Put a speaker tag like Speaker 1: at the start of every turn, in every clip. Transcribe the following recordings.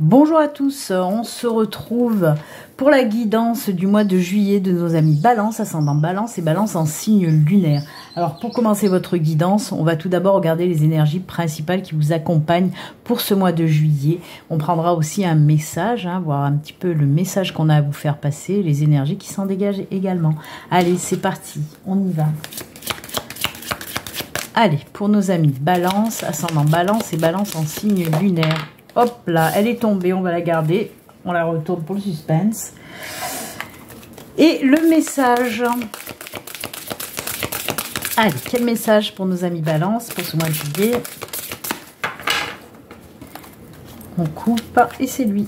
Speaker 1: Bonjour à tous, on se retrouve pour la guidance du mois de juillet de nos amis Balance, ascendant Balance et Balance en signe lunaire. Alors pour commencer votre guidance, on va tout d'abord regarder les énergies principales qui vous accompagnent pour ce mois de juillet. On prendra aussi un message, voir un petit peu le message qu'on a à vous faire passer, les énergies qui s'en dégagent également. Allez, c'est parti, on y va. Allez, pour nos amis Balance, ascendant Balance et Balance en signe lunaire. Hop là, elle est tombée, on va la garder. On la retourne pour le suspense. Et le message. Allez, quel message pour nos amis Balance pour ce mois de juillet? On coupe et c'est lui.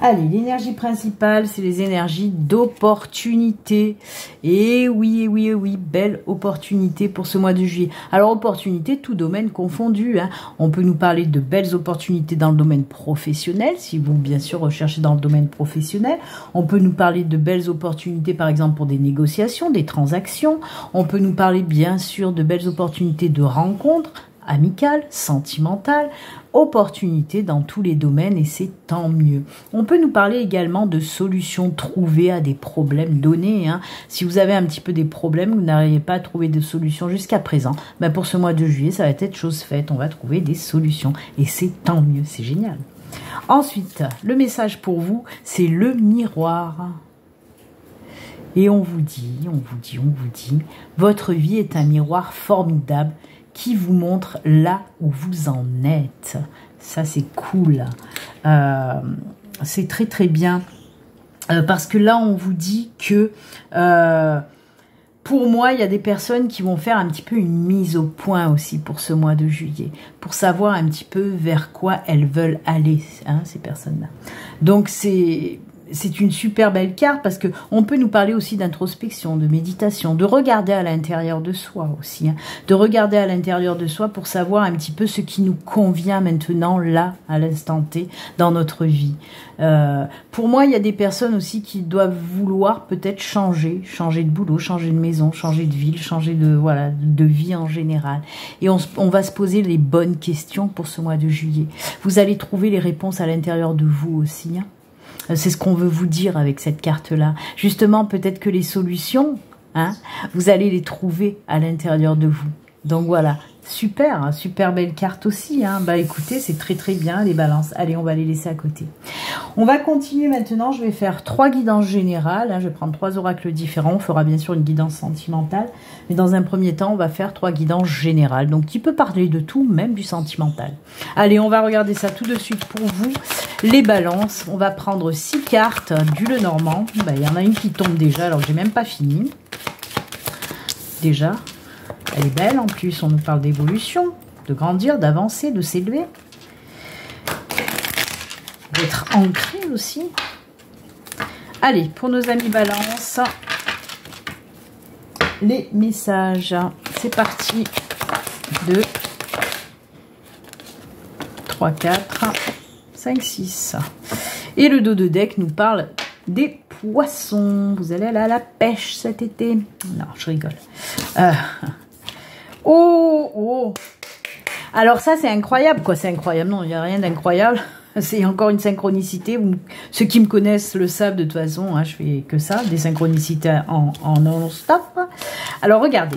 Speaker 1: Allez, l'énergie principale, c'est les énergies d'opportunité. Et oui, belle opportunité pour ce mois de juillet. Alors, opportunité, tout domaine confondu. On peut nous parler de belles opportunités dans le domaine professionnel, si vous, bien sûr, recherchez dans le domaine professionnel. On peut nous parler de belles opportunités, par exemple, pour des négociations, des transactions. On peut nous parler, bien sûr, de belles opportunités de rencontres, amicale, sentimentale, opportunité dans tous les domaines et c'est tant mieux. On peut nous parler également de solutions trouvées à des problèmes donnés. Si vous avez un petit peu des problèmes, vous n'arrivez pas à trouver de solutions jusqu'à présent, pour ce mois de juillet, ça va être chose faite. On va trouver des solutions et c'est tant mieux, c'est génial. Ensuite, le message pour vous, c'est le miroir. Et on vous dit, votre vie est un miroir formidable qui vous montre là où vous en êtes. Ça, c'est cool. C'est très, très bien. Parce que là, on vous dit que, pour moi, il y a des personnes qui vont faire un petit peu une mise au point aussi pour ce mois de juillet, pour savoir un petit peu vers quoi elles veulent aller, ces personnes-là. Donc, c'est une super belle carte parce que on peut nous parler aussi d'introspection, de méditation, de regarder à l'intérieur de soi aussi, de regarder à l'intérieur de soi pour savoir un petit peu ce qui nous convient maintenant, là, à l'instant T, dans notre vie. Pour moi, il y a des personnes aussi qui doivent vouloir peut-être changer de boulot, changer de maison, changer de ville, changer de vie en général. Et on va se poser les bonnes questions pour ce mois de juillet. Vous allez trouver les réponses à l'intérieur de vous aussi, C'est ce qu'on veut vous dire avec cette carte-là. Justement, peut-être que les solutions, vous allez les trouver à l'intérieur de vous. Donc voilà, super, super belle carte aussi. Écoutez, c'est très très bien les balances. Allez, on va les laisser à côté. On va continuer maintenant. Je vais faire 3 guidances générales. Je vais prendre 3 oracles différents. On fera bien sûr une guidance sentimentale. Mais dans un premier temps, on va faire 3 guidances générales. Donc, qui peut parler de tout, même du sentimental. Allez, on va regarder ça tout de suite pour vous. Les balances. On va prendre 6 cartes du Lenormand. Il y en a une qui tombe déjà, alors que j'ai même pas fini. Déjà. Elle est belle, en plus, on nous parle d'évolution, de grandir, d'avancer, de s'élever, d'être ancré aussi. Allez, pour nos amis Balance, les messages. C'est parti. 2, 3, 4, 5, 6. Et le dos de deck nous parle des poissons. Vous allez aller à la pêche cet été. Non, je rigole. Oh. Alors ça, c'est incroyable, quoi. C'est incroyable. Non, il n'y a rien d'incroyable. C'est encore une synchronicité. Ceux qui me connaissent le savent de toute façon. Je fais que ça, des synchronicités en non-stop. Alors, regardez.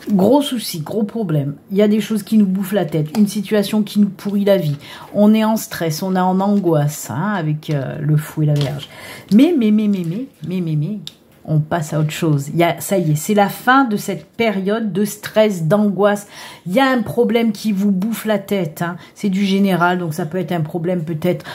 Speaker 1: Gros souci, gros problème. Il y a des choses qui nous bouffent la tête. Une situation qui nous pourrit la vie. On est en stress, on est en angoisse, avec le fou et la Vierge. Mais, on passe à autre chose. Ça y est, c'est la fin de cette période de stress, d'angoisse. Il y a un problème qui vous bouffe la tête. C'est du général, donc ça peut être un problème peut-être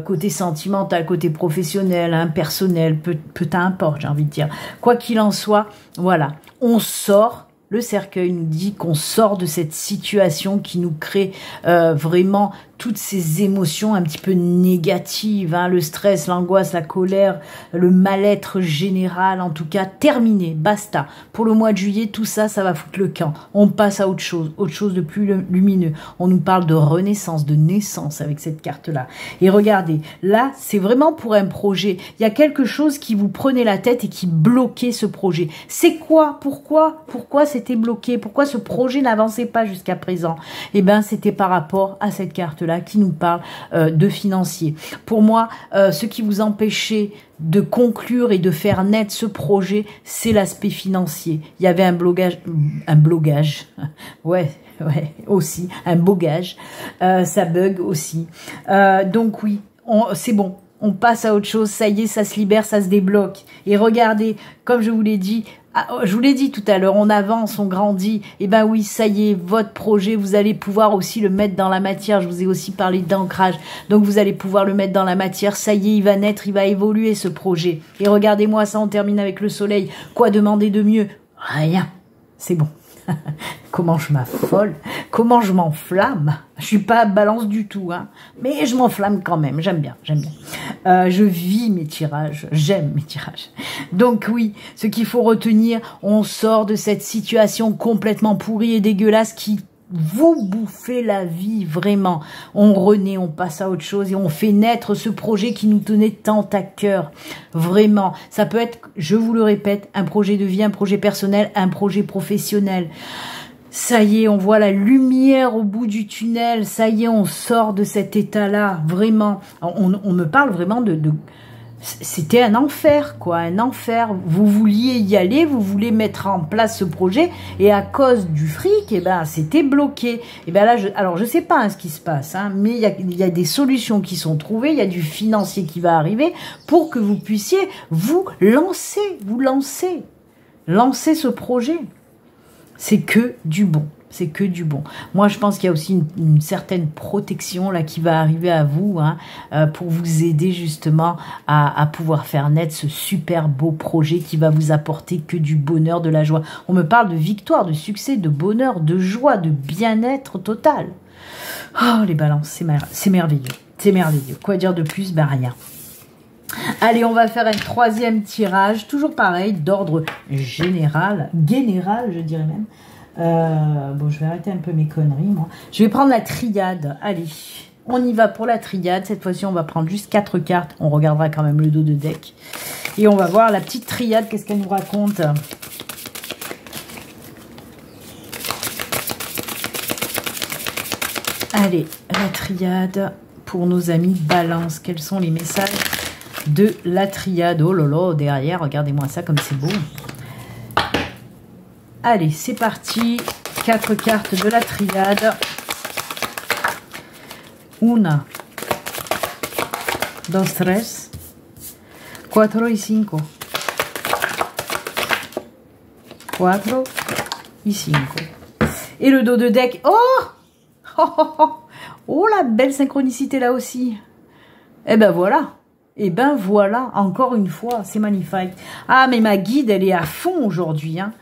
Speaker 1: côté sentimental, côté professionnel, personnel, peu importe, j'ai envie de dire. Quoi qu'il en soit, voilà, on sort. Le cercueil nous dit qu'on sort de cette situation qui nous crée vraiment toutes ces émotions un petit peu négatives, hein, le stress, l'angoisse, la colère, le mal-être général, en tout cas, terminé, basta. Pour le mois de juillet, tout ça, ça va foutre le camp. On passe à autre chose de plus lumineux. On nous parle de renaissance, de naissance avec cette carte-là. Et regardez, là, c'est vraiment pour un projet. Il y a quelque chose qui vous prenait la tête et qui bloquait ce projet. C'est quoi? Pourquoi c'était bloqué? Pourquoi ce projet n'avançait pas jusqu'à présent? Eh bien, c'était par rapport à cette carte-là qui nous parle de financier. Pour moi, ce qui vous empêchait de conclure et de faire naître ce projet, c'est l'aspect financier. Il y avait un blocage, ouais, aussi, un bogage, ça bug aussi. Donc oui, c'est bon. On passe à autre chose, ça y est, ça se libère, ça se débloque. Et regardez, comme je vous l'ai dit tout à l'heure, on avance, on grandit. Et ben oui, ça y est, votre projet, vous allez pouvoir aussi le mettre dans la matière. Je vous ai aussi parlé d'ancrage. Donc vous allez pouvoir le mettre dans la matière. Ça y est, il va naître, il va évoluer ce projet. Et regardez-moi ça, on termine avec le soleil. Quoi demander de mieux? Rien. C'est bon. Comment je m'affole, comment je m'enflamme. Je suis pas balance du tout, hein, mais je m'enflamme quand même. J'aime bien. Je vis mes tirages, j'aime mes tirages. Donc oui, ce qu'il faut retenir, on sort de cette situation complètement pourrie et dégueulasse qui vous bouffez la vie, vraiment. On renaît, on passe à autre chose et on fait naître ce projet qui nous tenait tant à cœur. Vraiment. Ça peut être, je vous le répète, un projet de vie, un projet personnel, un projet professionnel. Ça y est, on voit la lumière au bout du tunnel. Ça y est, on sort de cet état-là. Vraiment. On me parle vraiment de c'était un enfer, quoi, un enfer. Vous vouliez y aller, vous voulez mettre en place ce projet, et à cause du fric, eh ben, c'était bloqué. Et ben là, alors je sais pas hein, ce qui se passe, hein, mais il y a des solutions qui sont trouvées, il y a du financier qui va arriver pour que vous puissiez vous lancer ce projet. C'est que du bon. C'est que du bon. Moi, je pense qu'il y a aussi une certaine protection là qui va arriver à vous hein, pour vous aider justement à pouvoir faire naître ce super beau projet qui va vous apporter que du bonheur, de la joie. On me parle de victoire, de succès, de bonheur, de joie, de bien-être total. Oh, les balances, c'est merveilleux. C'est merveilleux. Quoi dire de plus? Ben rien. Allez, on va faire un troisième tirage, toujours pareil, d'ordre général, je dirais même. Bon, je vais arrêter un peu mes conneries, moi. Je vais prendre la triade. Allez, on y va pour la triade. Cette fois-ci, on va prendre juste 4 cartes. On regardera quand même le dos de deck. Et on va voir la petite triade, qu'est-ce qu'elle nous raconte. Allez, la triade pour nos amis Balance. Quels sont les messages de la triade? Oh là là, derrière, regardez-moi ça comme c'est beau. Allez, c'est parti. 4 cartes de la triade. Una, dos, tres, cuatro y cinco. 4 y 5. Et le dos de deck. Oh, la belle synchronicité là aussi. Eh ben voilà. Et ben voilà, encore une fois, c'est magnifique. Ah, mais ma guide, elle est à fond aujourd'hui, hein.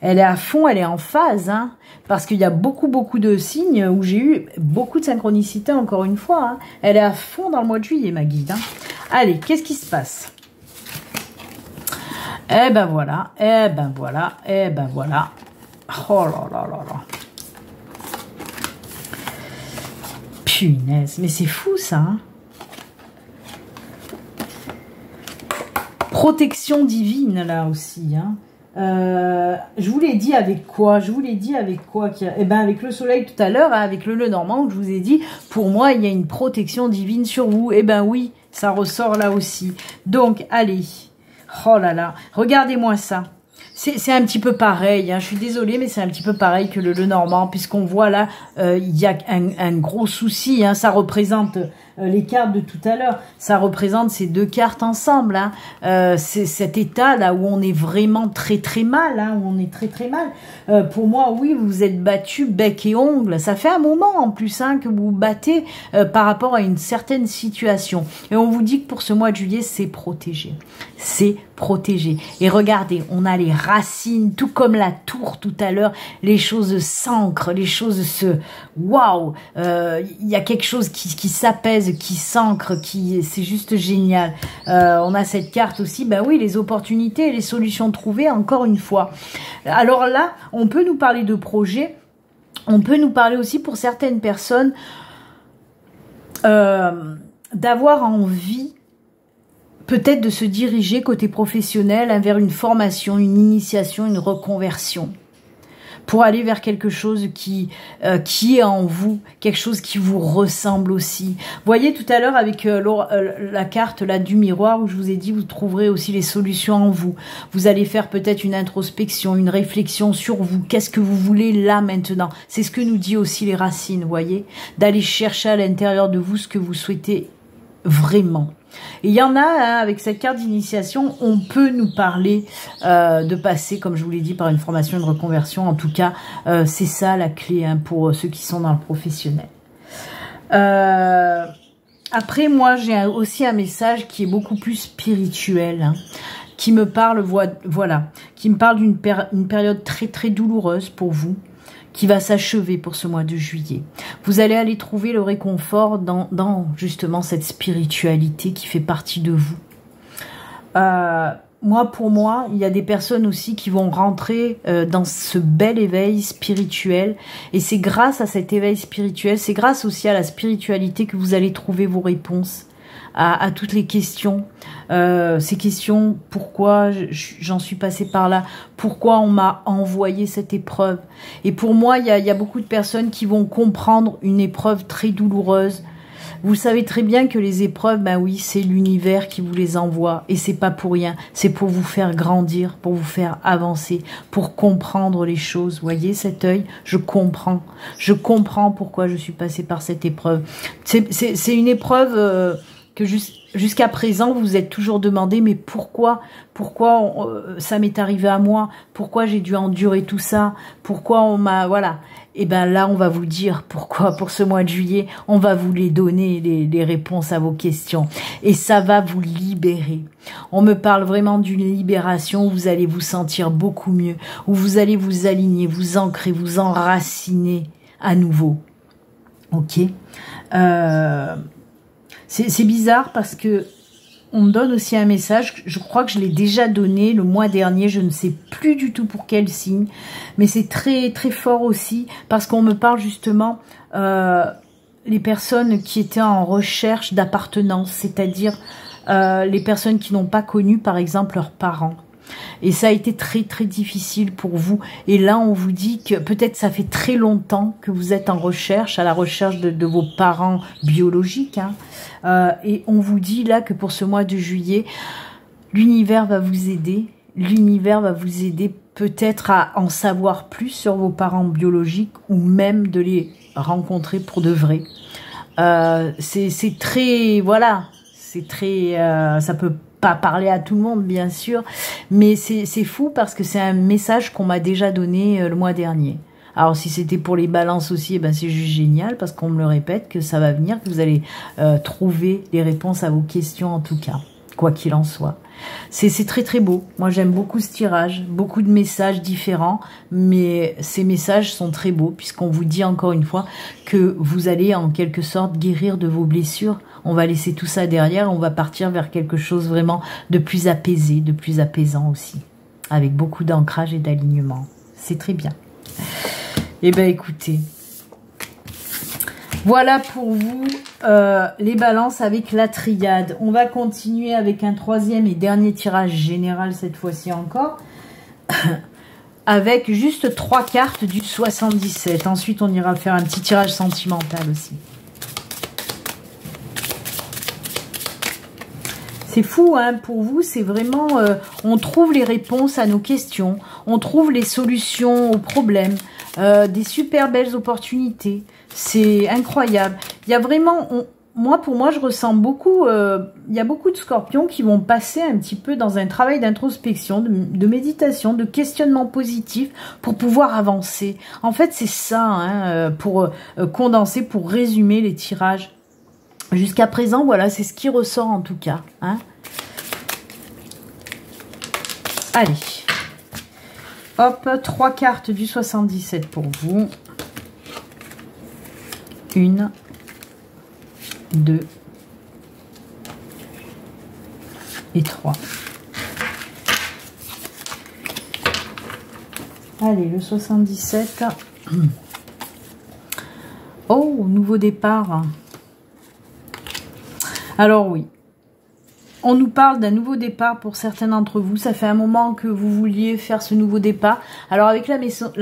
Speaker 1: Elle est à fond, elle est en phase, hein, parce qu'il y a beaucoup de signes où j'ai eu beaucoup de synchronicité, encore une fois. Hein. Elle est à fond dans le mois de juillet, ma guide. Hein. Allez, qu'est-ce qui se passe? Eh ben voilà, eh ben voilà, eh ben voilà. Oh là là là là. Punaise, mais c'est fou, ça, hein. Protection divine, là aussi, hein. Je vous l'ai dit avec quoi? Eh ben avec le soleil tout à l'heure, hein, avec le Lenormand, je vous ai dit, pour moi, il y a une protection divine sur vous. Eh ben oui, ça ressort là aussi. Donc, allez. Oh là là, regardez-moi ça. C'est un petit peu pareil, hein. Je suis désolée, mais c'est un petit peu pareil que le Lenormand, puisqu'on voit là, il y a un gros souci, hein. Ça représente les cartes de tout à l'heure, ça représente ces deux cartes ensemble. Hein. C'est cet état là où on est vraiment très très mal, hein, où on est très très mal. Pour moi, oui, vous vous êtes battu bec et ongle. Ça fait un moment en plus hein, que vous vous battez par rapport à une certaine situation. Et on vous dit que pour ce mois de juillet, c'est protégé. C'est protégé. Et regardez, on a les racines, tout comme la tour tout à l'heure, les choses s'ancrent, les choses se... Waouh, il y a quelque chose qui s'apaise, qui s'ancre, c'est juste génial. On a cette carte aussi, ben oui, les opportunités et les solutions trouvées, encore une fois. Alors là, on peut nous parler de projets, on peut nous parler aussi pour certaines personnes d'avoir envie peut-être de se diriger côté professionnel vers une formation, une initiation, une reconversion, pour aller vers quelque chose qui est en vous, quelque chose qui vous ressemble aussi. Vous voyez tout à l'heure avec la carte là du miroir où je vous ai dit, vous trouverez aussi les solutions en vous. Vous allez faire peut-être une introspection, une réflexion sur vous. Qu'est-ce que vous voulez là maintenant? C'est ce que nous dit aussi les racines, vous voyez, d'aller chercher à l'intérieur de vous ce que vous souhaitez vraiment. Et il y en a, hein, avec cette carte d'initiation, on peut nous parler de passer, comme je vous l'ai dit, par une formation, une reconversion. En tout cas, c'est ça la clé hein, pour ceux qui sont dans le professionnel. Après, moi, j'ai aussi un message qui est beaucoup plus spirituel, hein, qui me parle, voilà, qui me parle d'une période très très douloureuse pour vous, qui va s'achever pour ce mois de juillet. Vous allez aller trouver le réconfort dans justement cette spiritualité qui fait partie de vous. Pour moi, il y a des personnes aussi qui vont rentrer dans ce bel éveil spirituel. Et c'est grâce à cet éveil spirituel, c'est grâce aussi à la spiritualité que vous allez trouver vos réponses à toutes les questions. Ces questions, pourquoi j'en suis passée par là, pourquoi on m'a envoyé cette épreuve. Et pour moi, il y a beaucoup de personnes qui vont comprendre une épreuve très douloureuse. Vous savez très bien que les épreuves, ben oui, c'est l'univers qui vous les envoie. Et c'est pas pour rien. C'est pour vous faire grandir, pour vous faire avancer, pour comprendre les choses. Vous voyez cet œil? Je comprends. Je comprends pourquoi je suis passée par cette épreuve. C'est une épreuve... que jusqu'à présent, vous vous êtes toujours demandé, mais pourquoi ça m'est arrivé à moi? Pourquoi j'ai dû endurer tout ça? Pourquoi on m'a... Voilà. Et bien là, on va vous dire pourquoi, pour ce mois de juillet, on va vous les donner, les réponses à vos questions. Et ça va vous libérer. On me parle vraiment d'une libération où vous allez vous sentir beaucoup mieux, où vous allez vous aligner, vous ancrer, vous enraciner à nouveau. Ok. C'est bizarre parce que on me donne aussi un message, je crois que je l'ai déjà donné le mois dernier, je ne sais plus du tout pour quel signe, mais c'est très très fort aussi parce qu'on me parle justement les personnes qui étaient en recherche d'appartenance, c'est-à-dire les personnes qui n'ont pas connu par exemple leurs parents. Et ça a été très très difficile pour vous. Et là, on vous dit que peut-être ça fait très longtemps que vous êtes en recherche, à la recherche de vos parents biologiques. Hein. Et on vous dit là que pour ce mois de juillet, l'univers va vous aider. L'univers va vous aider peut-être à en savoir plus sur vos parents biologiques ou même de les rencontrer pour de vrai. C'est très... Voilà. C'est très... ça peut pas parler à tout le monde, bien sûr, mais c'est fou parce que c'est un message qu'on m'a déjà donné le mois dernier. Alors, si c'était pour les balances aussi, eh ben, c'est juste génial parce qu'on me le répète que ça va venir, que vous allez trouver les réponses à vos questions en tout cas, quoi qu'il en soit. C'est très très beau. Moi, j'aime beaucoup ce tirage, beaucoup de messages différents, mais ces messages sont très beaux puisqu'on vous dit encore une fois que vous allez en quelque sorte guérir de vos blessures. On va laisser tout ça derrière, on va partir vers quelque chose vraiment de plus apaisé, de plus apaisant aussi, avec beaucoup d'ancrage et d'alignement. C'est très bien. Eh bien, écoutez, voilà pour vous les balances avec la triade. On va continuer avec un troisième et dernier tirage général cette fois-ci encore, avec juste 3 cartes du 77. Ensuite, on ira faire un petit tirage sentimental aussi. C'est fou, hein, pour vous, c'est vraiment... on trouve les réponses à nos questions, on trouve les solutions aux problèmes, des super belles opportunités. C'est incroyable. Il y a vraiment... moi, pour moi, je ressens beaucoup, il y a beaucoup de scorpions qui vont passer un petit peu dans un travail d'introspection, de méditation, de questionnement positif pour pouvoir avancer. En fait, c'est ça, hein, pour condenser, pour résumer les tirages. Jusqu'à présent, voilà, c'est ce qui ressort en tout cas. Hein. Allez. Hop, 3 cartes du 77 pour vous. 1, 2 et 3. Allez, le 77. Oh, nouveau départ. Alors oui, on nous parle d'un nouveau départ pour certains d'entre vous. Ça fait un moment que vous vouliez faire ce nouveau départ. Alors avec la maison,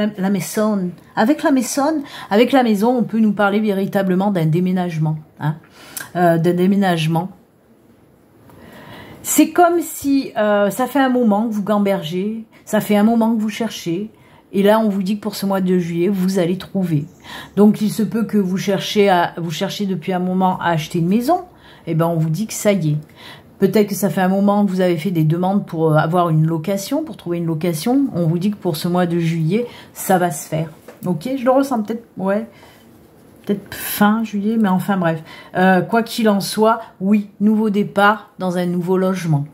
Speaker 1: on peut nous parler véritablement d'un déménagement. Hein, d'un déménagement. C'est comme si ça fait un moment que vous gambergez, ça fait un moment que vous cherchez. Et là, on vous dit que pour ce mois de juillet, vous allez trouver. Donc, il se peut que vous cherchiez depuis un moment à acheter une maison. Eh ben, on vous dit que ça y est. Peut-être que ça fait un moment que vous avez fait des demandes pour avoir une location, pour trouver une location. On vous dit que pour ce mois de juillet, ça va se faire. Ok, je le ressens peut-être, ouais, peut-être fin juillet, mais enfin bref. Quoi qu'il en soit, oui, nouveau départ dans un nouveau logement.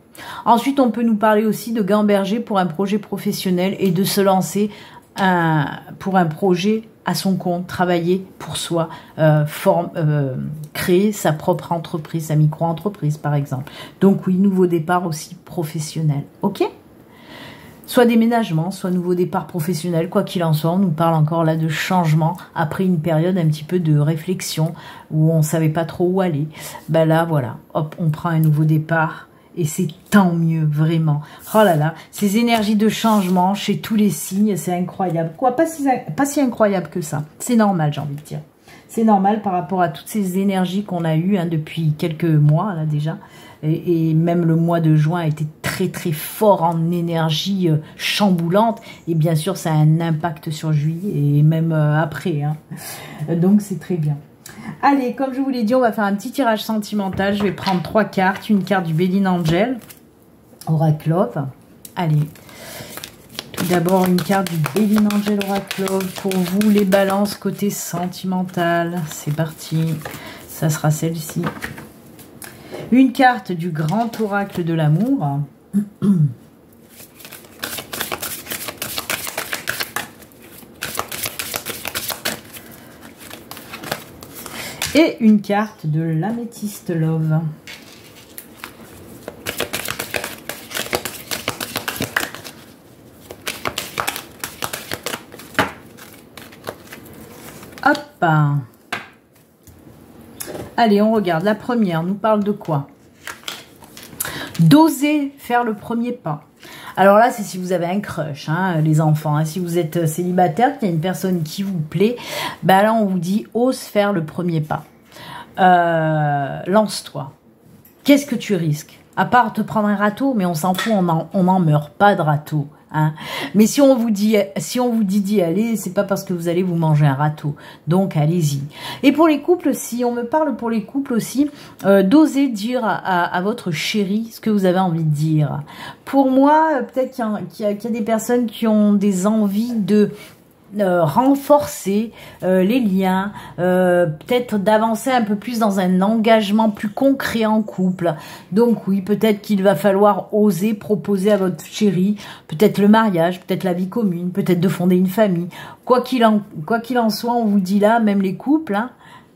Speaker 1: Ensuite, on peut nous parler aussi de gamberger pour un projet professionnel et de se lancer pour un projet à son compte, travailler pour soi, créer sa propre entreprise, sa micro-entreprise par exemple. Donc oui, nouveau départ aussi professionnel. Ok ? Soit déménagement, soit nouveau départ professionnel, quoi qu'il en soit, on nous parle encore là de changement après une période un petit peu de réflexion où on ne savait pas trop où aller. Ben là, voilà, hop, on prend un nouveau départ. Et c'est tant mieux, vraiment. Oh là là, ces énergies de changement chez tous les signes, c'est incroyable. Quoi, pas si incroyable que ça. C'est normal, j'ai envie de dire. C'est normal par rapport à toutes ces énergies qu'on a eues hein, depuis quelques mois, là déjà. Et même le mois de juin a été très très fort en énergie chamboulante. Et bien sûr, ça a un impact sur juillet et même après. Hein. Donc, c'est très bien. Allez, comme je vous l'ai dit, on va faire un petit tirage sentimental. Je vais prendre 3 cartes. Une carte du Béline Angel, Oracle Love. Allez, tout d'abord une carte du Béline Angel, Oracle Love pour vous, les balances côté sentimental. C'est parti, ça sera celle-ci. Une carte du Grand Oracle de l'amour. Et une carte de l'Améthyste Love. Hop. Allez, on regarde. La première nous parle de quoi? D'oser faire le premier pas. Alors là, c'est si vous avez un crush, hein, les enfants. Hein. Si vous êtes célibataire, qu'il y a une personne qui vous plaît, ben là, on vous dit, ose faire le premier pas. Lance-toi. Qu'est-ce que tu risques? À part te prendre un râteau, mais on s'en fout, on n'en meurt pas de râteau. Hein. Mais si on vous dit d'y aller, c'est pas parce que vous allez vous manger un râteau. Donc allez-y. Et pour les couples, si on me parle pour les couples aussi, d'oser dire à votre chéri ce que vous avez envie de dire. Pour moi, peut-être qu'il y a des personnes qui ont des envies de renforcer les liens, peut-être d'avancer un peu plus dans un engagement plus concret en couple. Donc oui, peut-être qu'il va falloir oser proposer à votre chéri, peut-être le mariage, peut-être la vie commune, peut-être de fonder une famille. Quoi qu'il en soit, on vous dit là, même les couples, hein,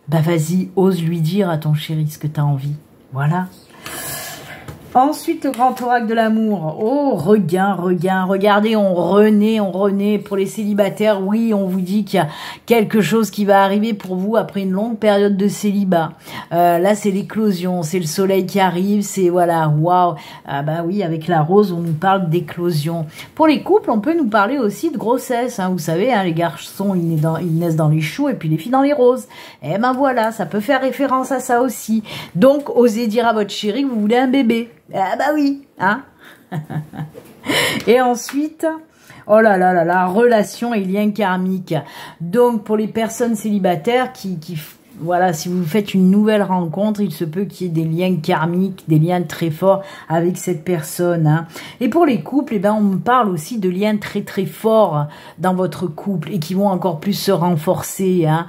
Speaker 1: bah vas-y, ose lui dire à ton chéri ce que tu as envie. Voilà. Ensuite, le grand oracle de l'amour. Oh, regain. Regardez, on renaît. Pour les célibataires, oui, on vous dit qu'il y a quelque chose qui va arriver pour vous après une longue période de célibat. Là, c'est l'éclosion, c'est le soleil qui arrive, c'est voilà, waouh. Ah bah oui, avec la rose, on nous parle d'éclosion. Pour les couples, on peut nous parler aussi de grossesse. Hein, vous savez, hein, les garçons, ils naissent dans les choux et puis les filles dans les roses. Eh ben voilà, ça peut faire référence à ça aussi. Donc, osez dire à votre chéri que vous voulez un bébé. Ah bah oui, hein. Et ensuite, oh là là, relation et lien karmique. Donc pour les personnes célibataires qui voilà, si vous faites une nouvelle rencontre, il se peut qu'il y ait des liens karmiques, des liens très forts avec cette personne. Hein. Et pour les couples, eh ben, on me parle aussi de liens très très forts dans votre couple et qui vont encore plus se renforcer. Hein.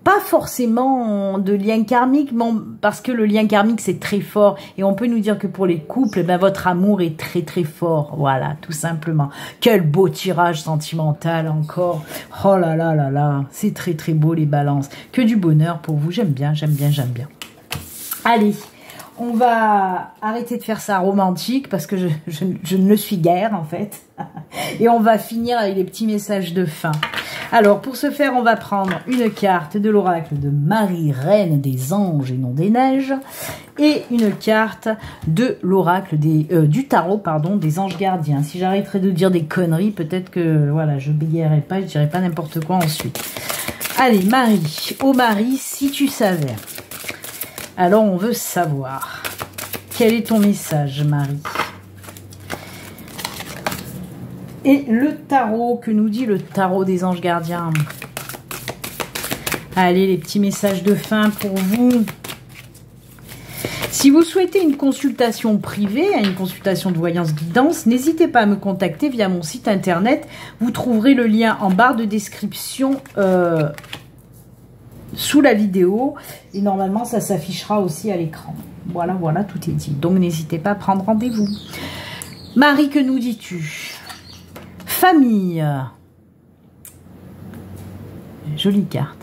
Speaker 1: Pas forcément de lien karmique, parce que le lien karmique c'est très fort et on peut nous dire que pour les couples, eh ben, votre amour est très très fort, voilà, tout simplement. Quel beau tirage sentimental encore, oh là là là là, c'est très très beau les balances, que du bonheur pour vous, j'aime bien, j'aime bien, j'aime bien. Allez, on va arrêter de faire ça romantique parce que je ne le suis guère en fait. Et on va finir avec les petits messages de fin. Alors pour ce faire, on va prendre une carte de l'oracle de Marie, reine des anges et non des neiges. Et une carte de l'oracle du tarot, pardon, des anges gardiens. Si j'arrêterais de dire des conneries, peut-être que voilà, je bégayerais pas, je dirais pas n'importe quoi ensuite. Allez, Marie, oh Marie, si tu savais. Alors, on veut savoir. Quel est ton message, Marie? Et le tarot, que nous dit le tarot des anges gardiens? Allez, les petits messages de fin pour vous. Si vous souhaitez une consultation privée, une consultation de voyance guidance, n'hésitez pas à me contacter via mon site internet. Vous trouverez le lien en barre de description sous la vidéo et normalement ça s'affichera aussi à l'écran. Voilà, voilà, tout est dit. Donc n'hésitez pas à prendre rendez-vous. Marie, que nous dis-tu? Famille. Jolie carte.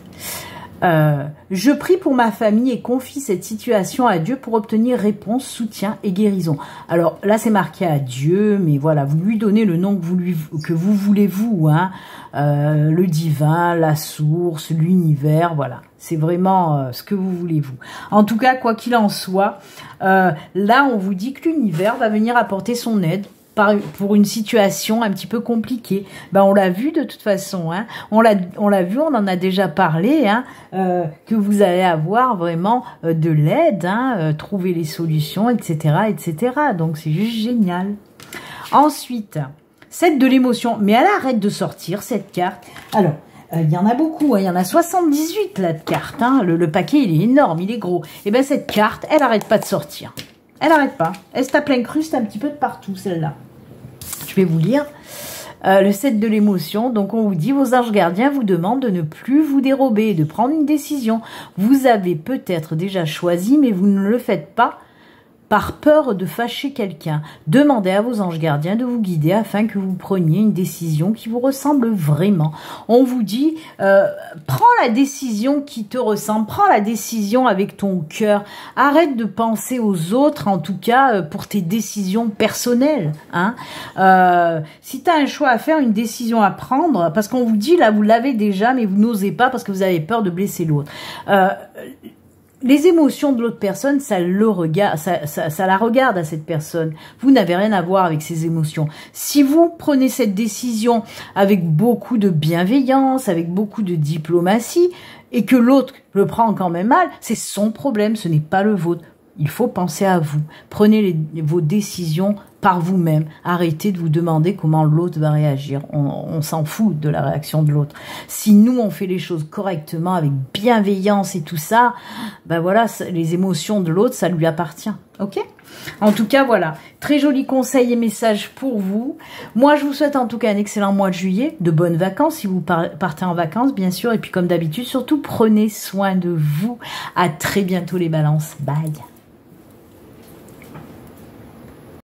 Speaker 1: Je prie pour ma famille et confie cette situation à Dieu pour obtenir réponse, soutien et guérison. Alors là, c'est marqué à Dieu, mais voilà, vous lui donnez le nom que vous voulez, vous, hein, le divin, la source, l'univers, voilà. C'est vraiment ce que vous voulez, vous. En tout cas, quoi qu'il en soit, là, on vous dit que l'univers va venir apporter son aide pour une situation un petit peu compliquée. Ben, on l'a vu de toute façon, hein. On l'a vu, on en a déjà parlé, hein, que vous allez avoir vraiment de l'aide, hein, trouver les solutions, etc., etc. Donc c'est juste génial. Ensuite, 7 de l'émotion, mais elle arrête de sortir cette carte. Alors, il y en a beaucoup, hein, il y en a 78 là de cartes, hein. Le paquet il est énorme, il est gros. Et ben cette carte, elle arrête pas de sortir. Elle arrête pas. Elle se tape l'incruste un petit peu de partout, celle-là. Je vais vous lire. Le 7 de l'émotion. Donc, on vous dit, vos anges gardiens vous demandent de ne plus vous dérober, de prendre une décision. Vous avez peut-être déjà choisi, mais vous ne le faites pas par peur de fâcher quelqu'un. Demandez à vos anges gardiens de vous guider afin que vous preniez une décision qui vous ressemble vraiment. On vous dit, prends la décision qui te ressemble, prends la décision avec ton cœur. Arrête de penser aux autres, en tout cas pour tes décisions personnelles. Hein. Si tu as un choix à faire, une décision à prendre, parce qu'on vous dit, là, vous l'avez déjà, mais vous n'osez pas parce que vous avez peur de blesser l'autre. Les émotions de l'autre personne, ça la regarde à cette personne. Vous n'avez rien à voir avec ses émotions. Si vous prenez cette décision avec beaucoup de bienveillance, avec beaucoup de diplomatie, et que l'autre le prend quand même mal, c'est son problème, ce n'est pas le vôtre. Il faut penser à vous. Prenez vos décisions par vous-même. Arrêtez de vous demander comment l'autre va réagir. On s'en fout de la réaction de l'autre. Si nous, on fait les choses correctement, avec bienveillance et tout ça, ben voilà, les émotions de l'autre, ça lui appartient. Ok ? En tout cas, voilà. Très jolis conseils et messages pour vous. Moi, je vous souhaite en tout cas un excellent mois de juillet, de bonnes vacances si vous partez en vacances, bien sûr. Et puis, comme d'habitude, surtout, prenez soin de vous. À très bientôt, les balances. Bye.